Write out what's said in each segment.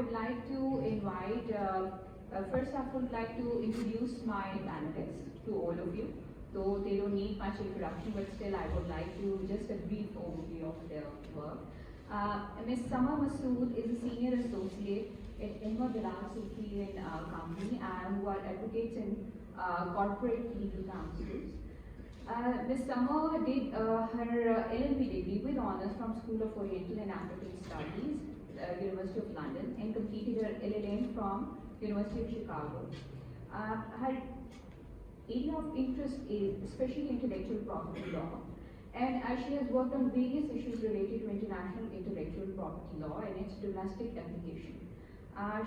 would like to invite, first I would like to introduce my panelists to all of you. Though they don't need much introduction, but still I would like to just a brief overview of their work. Ms. Sama Masood is a senior associate at Ilma Bilal Sufi and Company, and who are advocates in corporate legal counsels. Ms. Sama did her LLB degree with honors from School of Oriental and African Studies, University of London, and completed her LLM from University of Chicago. Her area of interest is especially intellectual property law, and she has worked on various issues related to international intellectual property law and its domestic application.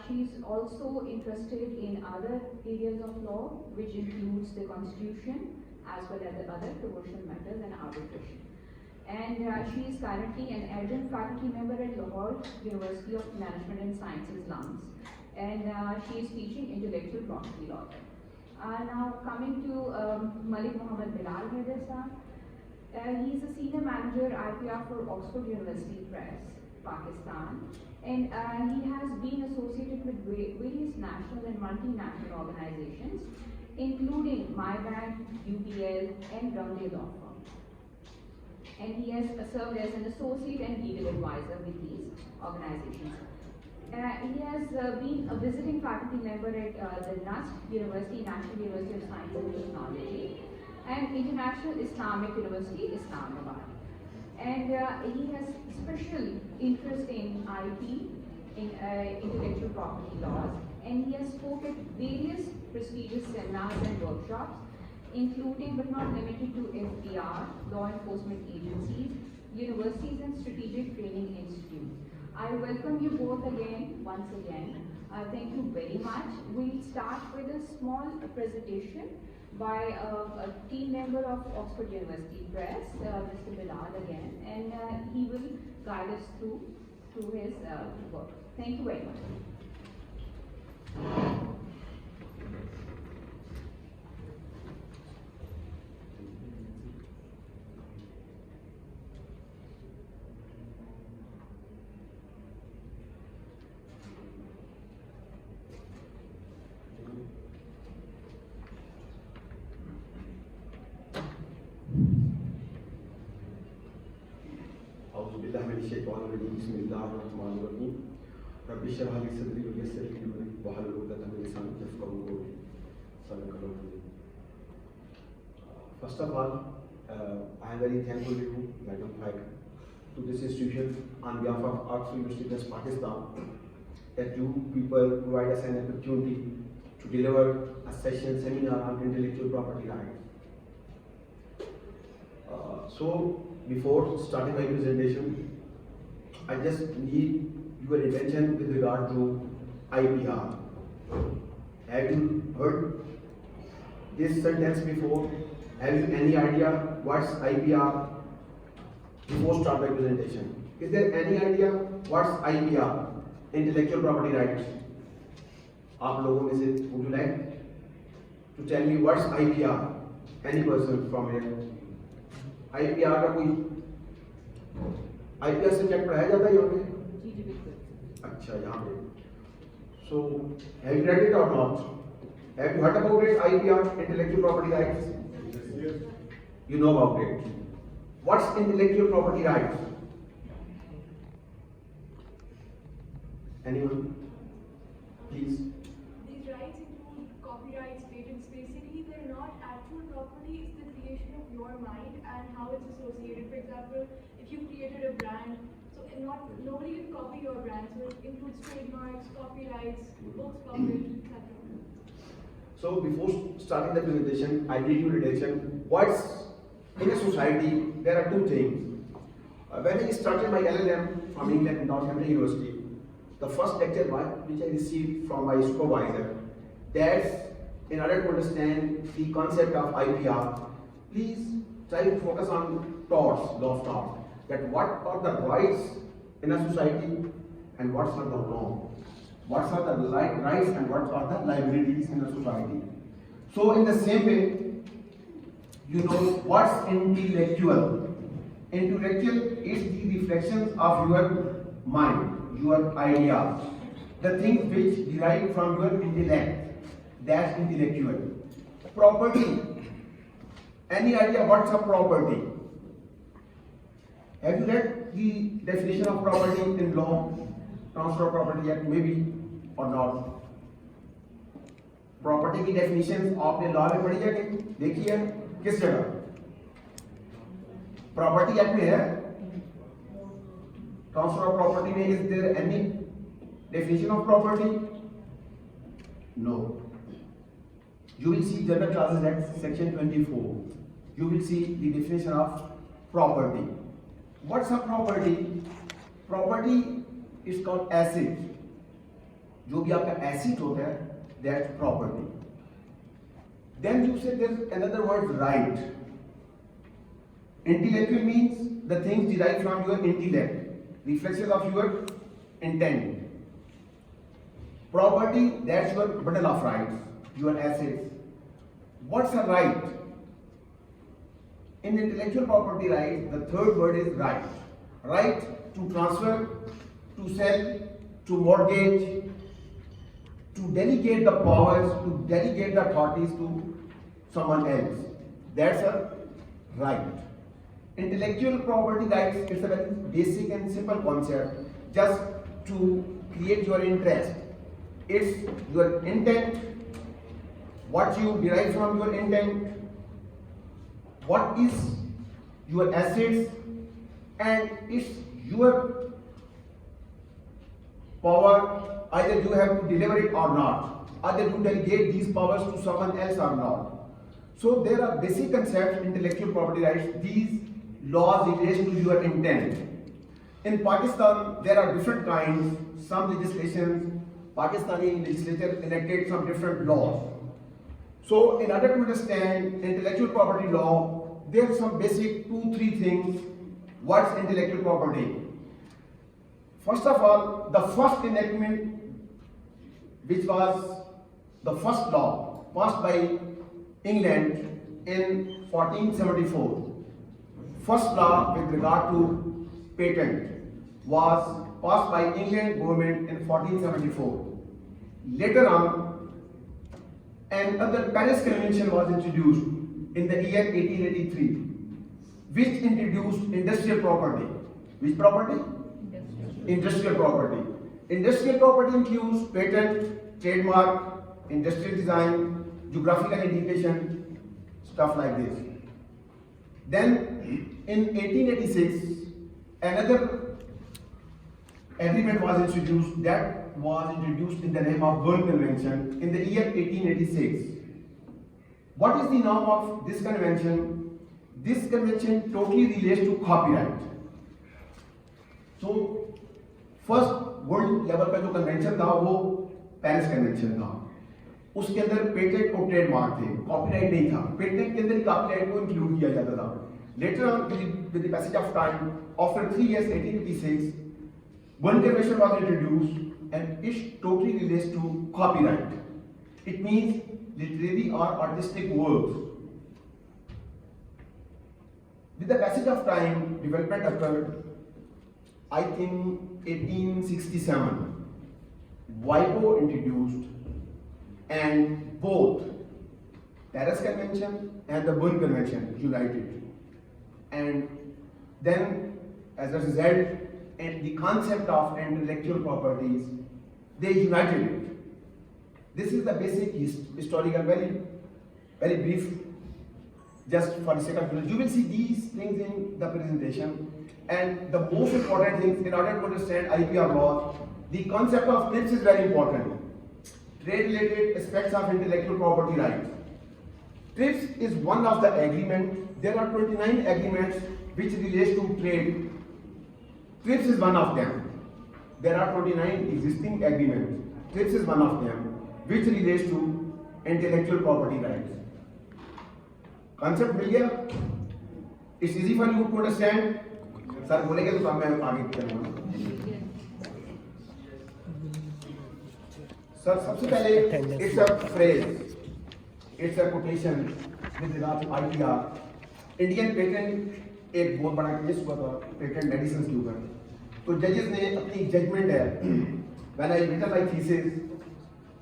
She's also interested in other areas of law, which includes the Constitution, as well as the other commercial matters and arbitration. And she is currently an adjunct faculty member at Lahore University of Management and Sciences, LUMS, and she is teaching intellectual property law. Now coming to Malik Mohammed Bilal Medresa. He is a senior manager IPR for Oxford University Press, Pakistan, and he has been associated with various national and multinational organizations, including MyBank, UBL, and Drumley Law Firm. And he has served as an associate and legal advisor with these organizations. He has been a visiting faculty member at the NUST University, National University of Science and Technology, and International Islamic University, Islamabad. And he has special interest in IP, in intellectual property laws, and he has spoken at various prestigious seminars and workshops, including but not limited to FDR, law enforcement agencies, universities, and strategic training institutes. I welcome you both again, once again. Thank you very much. We'll start with a small presentation by a team member of Oxford University Press, Mr. Bilal again, and he will guide us through his work. Thank you very much. First of all, I am very thankful to you, Madam Fiker, to this institution on behalf of Oxford University Press, Pakistan, that you people provide us an opportunity to deliver a seminar on intellectual property rights. So, before starting my presentation, I just need your attention with regard to IPR. Have you heard this sentence before? Have you any idea what's IPR? Before start my presentation, is there any idea what's IPR? Intellectual property rights. आप लोगों में से would you like to tell me what's IPR? Any person from here? IPR का कोई IPR subject पढ़ाया जाता है यहाँ पे? जी बिल्कुल। अच्छा यहाँ पे। So have you read it or not? Have you heard about it? IPR, intellectual property rights. Yes. You know about it. What's intellectual property rights? Anyone? Please. These rights include copyrights, patents. Basically, they're not actual property. It's the creation of your mind and how it's associated. For example, if you created a brand, so nobody can copy your brand. So it includes trademarks, copyrights, books published, etc. So before starting the presentation, I need your attention. What's in a society? There are two things. When I started my LLM from England, Northampton University, the first lecture which I received from my supervisor, that's in order to understand the concept of IPR, please try to focus on torts, law of tort, that what are the rights in a society and what are the wrong. What are the rights and what are the liabilities in a society. So in the same way, you know what's intellectual. Intellectual is the reflections of your mind, your ideas. the things which derive from your intellect, that's intellectual. Property. Any idea what's a property? Have you read the definition of property in law? Transfer of Property Act, maybe or not? Property की definition आपने law में पढ़ी है कि देखी है किस जगह? प्रॉपर्टी एक्ट में है, ट्रांसफर ऑफ प्रॉपर्टी में is there any definition of property? No. You will see General Classes Act section 24. You will see the definition of property. What's a property? Property is called asset. जो भी आपका asset होता है, that's property. Then you say there's another word, right. Intellectual means the things derived from your intellect, reflection of your intent. Property, that's your bundle of rights, your assets. What's a right? In intellectual property rights, the third word is right. Right to transfer, to sell, to mortgage, to delegate the powers, to delegate the authorities to someone else. That's a right. Intellectual property rights, it's a very basic and simple concept, just to create your interest. It's your intent, what you derive from your intent, what is your assets, and it's your power, either you have to deliver it or not, either you delegate these powers to someone else or not. So there are basic concepts, intellectual property rights, these laws relate to your intent. In Pakistan, there are different kinds, some legislations, Pakistani legislature enacted some different laws. So in order to understand intellectual property law, there are some basic 2-3 things. What's intellectual property? First of all, the first enactment, which was the first law passed by England in 1474. First law with regard to patent was passed by England government in 1474. Later on, another Paris Convention was introduced in the year 1883, which introduced industrial property. Which property? Industrial property. Industrial property includes patent, trademark, industrial design, geographical indication, stuff like this. Then in 1886, another agreement was introduced that was introduced in the name of Berne Convention in the year 1886. What is the name of this convention? This convention totally relates to copyright. So first world level का जो convention था वो Paris convention था. उसके अंदर patent और trademark थे, copyright नहीं था. पेटेंट के अंदर कॉपीराइट को इंक्लूड किया जाता था. Later on, with the passage of time, after 3 years, 1886, one convention was introduced, and it totally relates to copyright. It means literary or artistic works. With the passage of time, development occurred. I think 1867, WIPO introduced, and both Paris Convention and the Berne Convention united. And then, as a result, and the concept of intellectual properties, they united it. This is the basic historical, very brief, just for the sake of it. You will see these things in the presentation. And the most important thing, in order to understand IPR law, the concept of TRIPS is very important. Trade-related aspects of intellectual property rights. TRIPS is one of the agreements. There are 29 agreements which relate to trade. TRIPS is one of them. There are 29 existing agreements. TRIPS is one of them which relates to intellectual property rights. Concept मिल गया? It's easy for you to understand. Sir बोलेंगे तो मैं आगे चलूंगा. Sir सबसे पहले it's a phrase, it's a quotation with regard to IPR. Indian patent एक बहुत बड़ा केस हुआ था पेटेंट मेडिसिन के ऊपर. तो जजेस ने अपनी जजमेंट है when I written my thesis,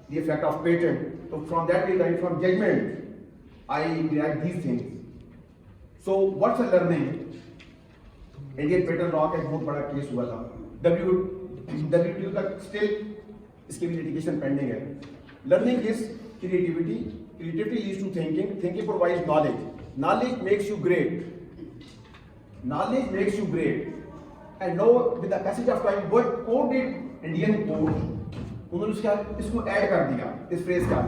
the effect of patent, so from that way, from judgment, I derived these things. So what's the learning? Indian patent law का एक बहुत बड़ा केस हुआ था, WTO तक स्टिल इसकी भी लिटिगेशन पेंडिंग है. Learning is creativity, creativity leads to thinking, thinking provides knowledge, knowledge makes you great, knowledge makes you great. And no with the passage of time what code did Indian code, उन्होंने इसको add कर दिया इस phrase का.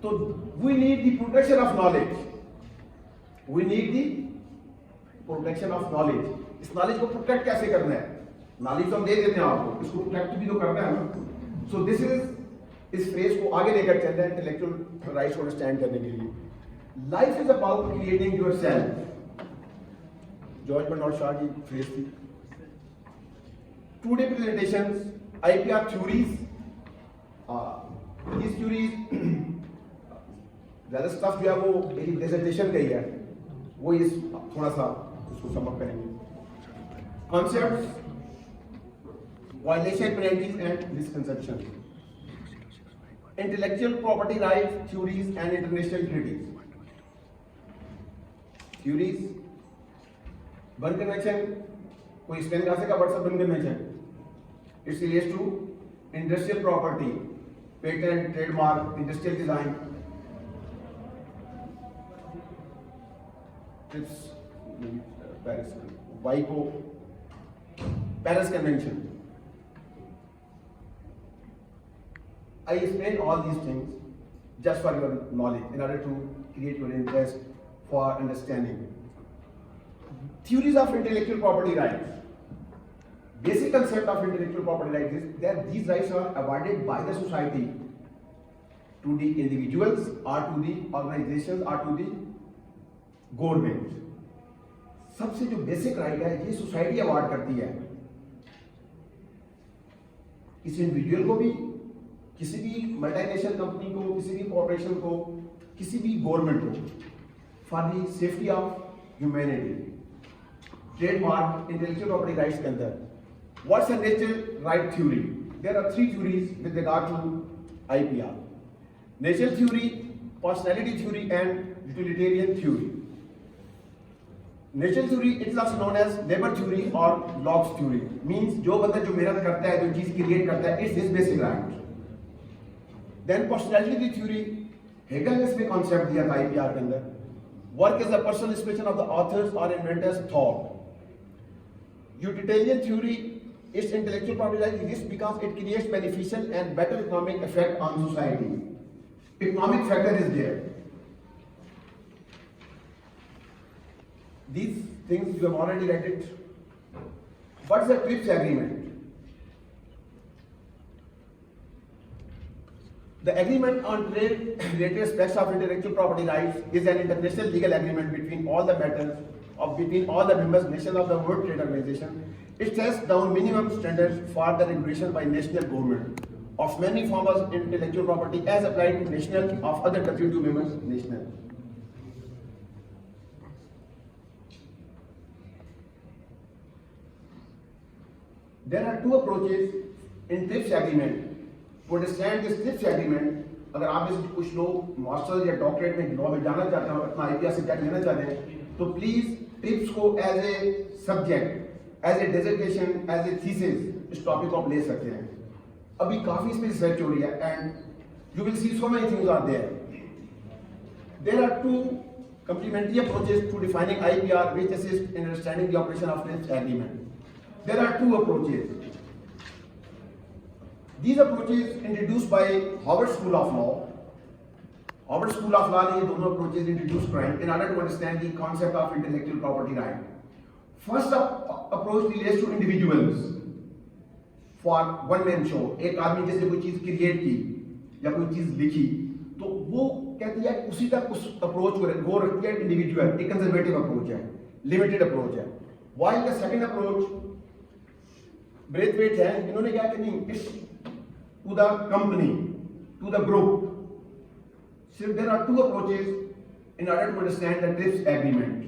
तो we need the protection of knowledge, we need the protection of knowledge. इस knowledge को protect कैसे करना है? नॉलेज तो हम दे देते हैं आपको, इसको प्रोटेक्ट भी तो करना है ना. सो दिस इज इस फ्रेज को आगे लेकर चल रहे हैं इंटेलेक्चुअल राइट्स को अंडरस्टैंड करने के लिए. Life is about creating yourself, George Bernard Shaw की फ्रेज थी. Today presentations IPR theories, this theories ज्यादा स्टफ जो है वो एक प्रेजेंटेशन गई है, वो इस थोड़ा सा इसको समअप करेंगे. Concepts, violation, penalties and misconception, intellectual property rights theories and international treaties. Theories, Berne convention, कोई स्पेन का WhatsApp Berne convention, it's relates to industrial property, patent, trademark, industrial design. Paris, WIPO, Paris Convention. I explain all these things just for your knowledge, in order to create your interest for understanding. Theories of intellectual property rights. Basic concept of intellectual property rights is that these rights are awarded by the society to the individuals or to the organizations or to the government. सबसे जो basic right है ये society award करती है किसी individual को भी, किसी भी मल्टीनेशनल कंपनी को, किसी भी कॉर्पोरेशन को, किसी भी गवर्नमेंट को, for the safety of humanity. Trademark, intellectual property rights के अंदर what's a natural right theory? There are 3 theories with regard to IPR. Natural theory, personality theory and utilitarian theory. Natural theory it is also known as labour theory और Locke's theory, means जो बंदा जो मेहनत करता है, जो चीज create करता है, it's his basic right. Then personality theory, Hegel ने इसमें कॉन्सेप्ट दिया था आईपीआर के अंदर. Work is the personal expression of the authors और inventors thought. Utilitarian theory it's intellectual property right this because it creates beneficial and better economic effect on society. Economic factor is there. These things you have already read it. What's the TRIPS agreement? The agreement on trade related aspects of intellectual property rights is an international legal agreement between all the members nations of the World Trade Organization. It sets down minimum standards for the regulation by national government of many forms of intellectual property as applied to national of other WTO members national. There are 2 approaches in TRIPS agreement. To understand this TRIPS agreement, अगर आप में से कुछ लोग masters या doctorate में law में जाना चाहते हैं और अपना आईपीआर से लेना चाहते हैं, तो प्लीज ट्रिप्स को as a subject, as a dissertation, as a thesis इस टॉपिक को आप ले सकते हैं. अभी काफी इस पे रिसर्च हो रही है and you will see so many things are there. There are 2 complementary approaches to defining IPR which assist in understanding the operation of TRIPS agreement. There are 2 approaches. These approaches introduced by Harvard School of Law. Harvard School of Law ने ये दोनों approaches introduced in order to understand the concept of intellectual property right. First approach relates to individuals. For one man show, एक आदमी जैसे कोई चीज create की या कोई चीज लिखी, तो वो कहती है उसी तक उस अप्रोच को गौर रखती है इंडिविजुअल. एक कंजर्वेटिव अप्रोच है, लिमिटेड अप्रोच है. While the second approach Braithwaite है, इन्होंने क्या कि नहीं, it's to the company, to the group. So there are 2 approaches in order to understand the TRIPS agreement.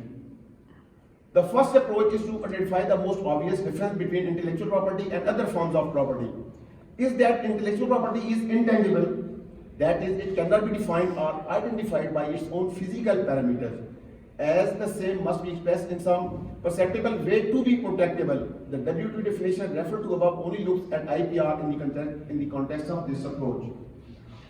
The first approach is to identify the most obvious difference between intellectual property and other forms of property. is that intellectual property is intangible, that is, it cannot be defined or identified by its own physical parameters, as the same must be expressed in some perceptible way to be protectable. The W2 definition referred to above only looks at IPR in the context of this approach.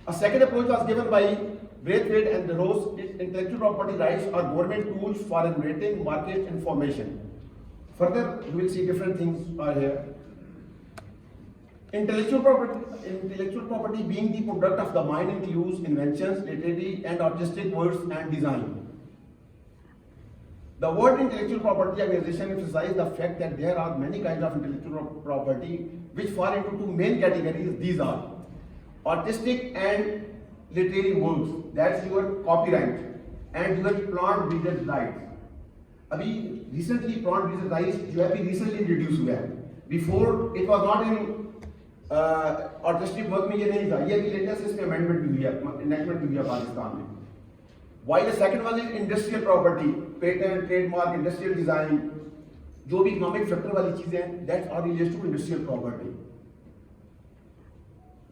A second approach was given by Braithwaite and DeRose. Intellectual property rights are government tools for regulating market information. Further, you will see different things are here. Intellectual property being the product of the mind includes inventions, literary and artistic works and design. The word intellectual property organization emphasizes the fact that there are many kinds of intellectual property which fall into two main categories. These are artistic and literary works, that's your copyright, and your plant breeders' rights. अभी recently plant breeders' rights जो है अभी recently introduced हुआ है. Before it was not in artistic work में ये नहीं था. ये अभी latest इसमें amendment भी हुई है, enactment भी हुई है पाकिस्तान में. While the second one is industrial property, patent, trademark, industrial design, जो भी economic factor वाली चीजें हैं, that are related to industrial property.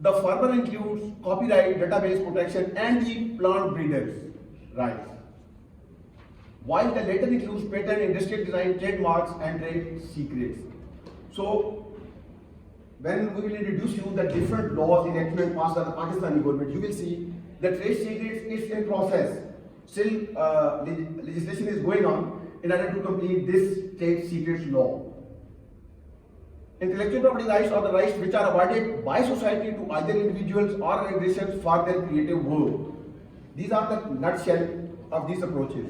The former includes copyright, database protection, and the plant breeders' rights. While the latter includes patent, industrial design, trademarks, and trade secrets. So, when we will introduce you the different laws enactment passed by the Pakistani government, you will see the trade secrets is in process. Still, legislation is going on in order to complete this trade secrets law. Intellectual property rights are the rights which are awarded by society to either individuals or organizations for their creative work. These are the nutshell of these approaches.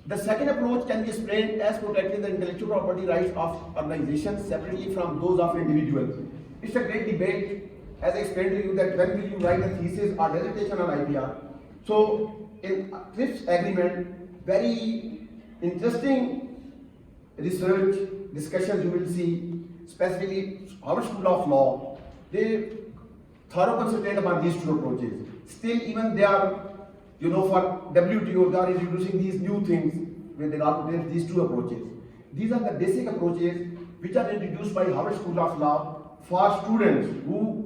The second approach can be explained as protecting the intellectual property rights of organizations separately from those of individuals. It's a great debate, as I explained to you, that when will you write a thesis or dissertation on IPR. So, in TRIPS agreement, very interesting research discussions you will see, specifically our School of Law. They thorough concentrate about these two approaches. Still, even they are, for WTO, they are introducing these new things with regard to these two approaches. These are the basic approaches which are introduced by Harvard School of Law for students who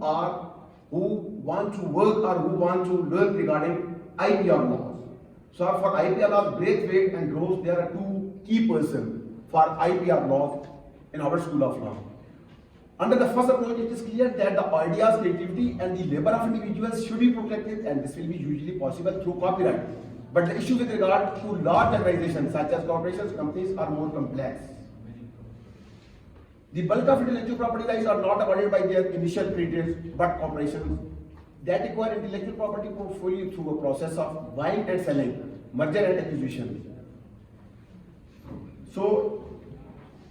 want to work or who want to learn regarding IPR laws. So for IPR laws, Braithwaite and DeRose, there are two key persons for IPR laws in Harvard School of Law. Under the first approach, it is clear that the ideas, creativity, and the labor of individuals should be protected, and this will be usually possible through copyright. But the issue with regard to large organizations such as corporations, companies are more complex. The bulk of intellectual property rights are not awarded by their initial creators, but corporations that acquire intellectual property portfolio through a process of buying and selling, merger and acquisition. So,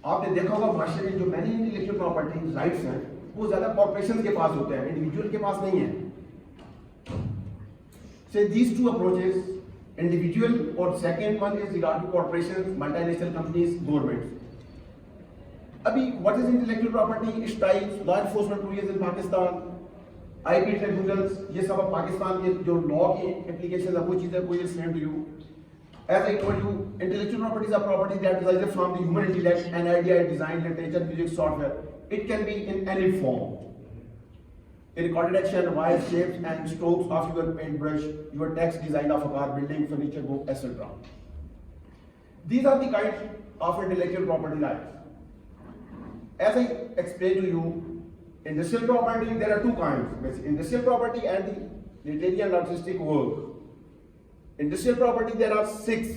आपने देखा होगा माशरे में जो many intellectual property rights हैं वो ज्यादा corporation के पास होते हैं, इंडिविजुअल के पास नहीं है. So these two approaches, individual or second one is regard to corporations, multinational companies, governments. अभी what is intellectual property? Its types, law enforcement rules in Pakistan, IP tribunals, ये सब अब पाकिस्तान के जो लॉ की एप्लीकेशन है वो चीजें कोई explain to you. As I told you, intellectual properties are properties that result from the human intellect, an idea, design, literature, music, software. It can be in any form. A recorded action, wires, shapes, and strokes of your paintbrush, your text design of a car, building, furniture, book, etc. These are the kinds of intellectual property rights. As I explained to you, industrial property, there are two kinds. Industrial property and the literary and artistic work. Industrial property, there are 6: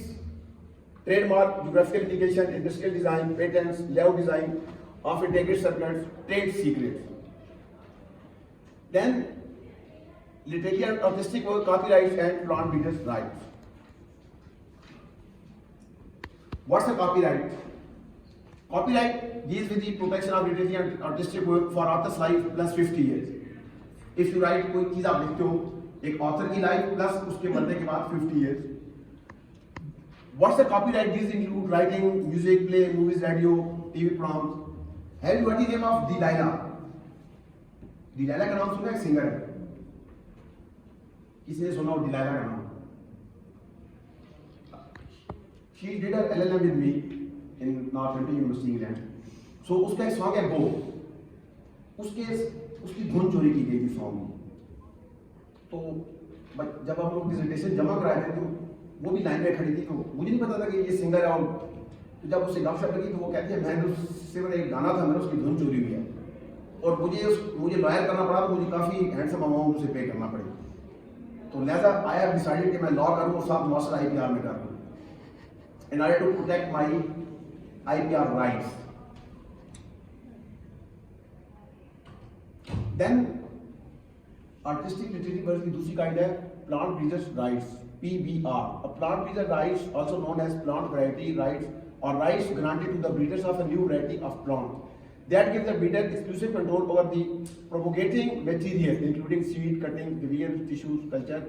trademark, geographical indication, industrial design, patents, layout design of integrated circuits, trade secrets. Then, literary and artistic work, copyrights and plant breeders' rights. What's a copyright? Copyright deals with the protection of literary and artistic work for author's life plus 50 years. If you write कोई चीज आप लिखते हो, एक author की life plus उसके मरने के बाद 50 years. What's the copyright? These include writing, music, play, movies, radio, TV prompts. Have you heard the name of Delilah? Delilah का नाम सुना है, सिंगर है. किसी ने सुना हो Delilah का नाम? She did her LLM with me in Northampton University, England. So उसका एक सॉन्ग है गो, उसकी धुन चोरी की गई थी सॉन्ग में। तो जब हम लोग डिसर्टेशन जमा कराए थे तो वो भी लाइन में खड़ी थी, तो मुझे नहीं पता था कि ये सिंगर है। और तो जब उससे गपशप लगी तो वो कहती है मैंने उससे एक गाना था, मैंने उसकी धुन चोरी हुई है और मुझे लॉयर करना पड़ा, तो मुझे काफ़ी हैंडसम अमाउंट उसे पे करना पड़ी। तो लिहाजा आई हैव डिसाइडेड कि मैं लॉ करूँ और साथ मास्टर IPR में करूँ in order to protect my IPR rights. Then artistic literature वर्ग की दूसरी काइंड है plant breeders rights, PBR. A plant breeder rights, also known as plant variety rights, or rights granted to the breeders of a new variety of plant that give the breeder exclusive control over the propagating material, including seed, cutting, grain, tissues, culture,